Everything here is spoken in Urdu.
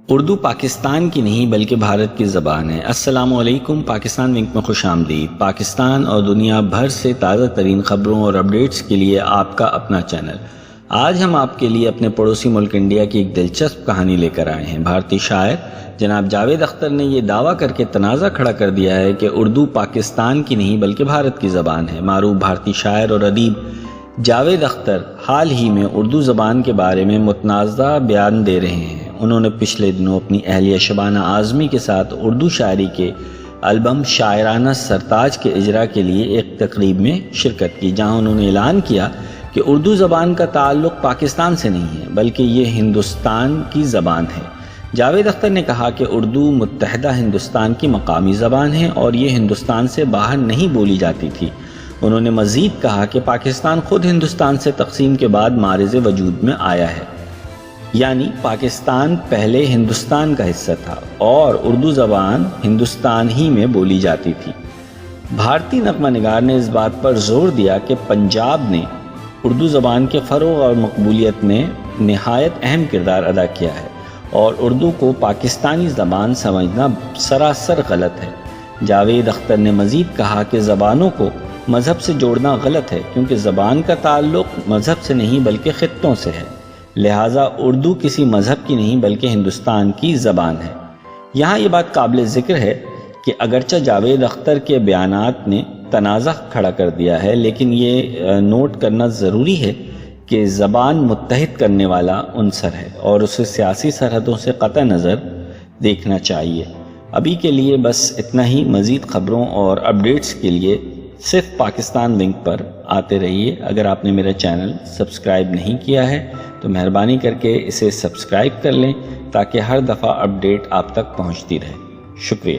اردو پاکستان کی نہیں بلکہ بھارت کی زبان ہے۔ السلام علیکم، پاکستان ونک میں خوش آمدید۔ پاکستان اور دنیا بھر سے تازہ ترین خبروں اور اپڈیٹس کے لیے آپ کا اپنا چینل۔ آج ہم آپ کے لیے اپنے پڑوسی ملک انڈیا کی ایک دلچسپ کہانی لے کر آئے ہیں۔ بھارتی شاعر جناب جاوید اختر نے یہ دعویٰ کر کے تنازع کھڑا کر دیا ہے کہ اردو پاکستان کی نہیں بلکہ بھارت کی زبان ہے۔ معروف بھارتی شاعر اور ادیب جاوید اختر حال ہی میں اردو زبان کے بارے میں متنازع بیان دے رہے ہیں۔ انہوں نے پچھلے دنوں اپنی اہلیہ شبانہ اعظمی کے ساتھ اردو شاعری کے البم شاعرانہ سرتاج کے اجرا کے لیے ایک تقریب میں شرکت کی، جہاں انہوں نے اعلان کیا کہ اردو زبان کا تعلق پاکستان سے نہیں ہے بلکہ یہ ہندوستان کی زبان ہے۔ جاوید اختر نے کہا کہ اردو متحدہ ہندوستان کی مقامی زبان ہے اور یہ ہندوستان سے باہر نہیں بولی جاتی تھی۔ انہوں نے مزید کہا کہ پاکستان خود ہندوستان سے تقسیم کے بعد معرض وجود میں آیا ہے، یعنی پاکستان پہلے ہندوستان کا حصہ تھا اور اردو زبان ہندوستان ہی میں بولی جاتی تھی۔ بھارتی نغمہ نگار نے اس بات پر زور دیا کہ پنجاب نے اردو زبان کے فروغ اور مقبولیت میں نہایت اہم کردار ادا کیا ہے اور اردو کو پاکستانی زبان سمجھنا سراسر غلط ہے۔ جاوید اختر نے مزید کہا کہ زبانوں کو مذہب سے جوڑنا غلط ہے، کیونکہ زبان کا تعلق مذہب سے نہیں بلکہ خطوں سے ہے، لہٰذا اردو کسی مذہب کی نہیں بلکہ ہندوستان کی زبان ہے۔ یہاں یہ بات قابل ذکر ہے کہ اگرچہ جاوید اختر کے بیانات نے تنازع کھڑا کر دیا ہے، لیکن یہ نوٹ کرنا ضروری ہے کہ زبان متحد کرنے والا عنصر ہے اور اسے سیاسی سرحدوں سے قطع نظر دیکھنا چاہیے۔ ابھی کے لیے بس اتنا ہی۔ مزید خبروں اور اپڈیٹس کے لیے صرف پاکستان ونک پر آتے رہیے۔ اگر آپ نے میرا چینل سبسکرائب نہیں کیا ہے تو مہربانی کر کے اسے سبسکرائب کر لیں تاکہ ہر دفعہ اپڈیٹ آپ تک پہنچتی رہے۔ شکریہ۔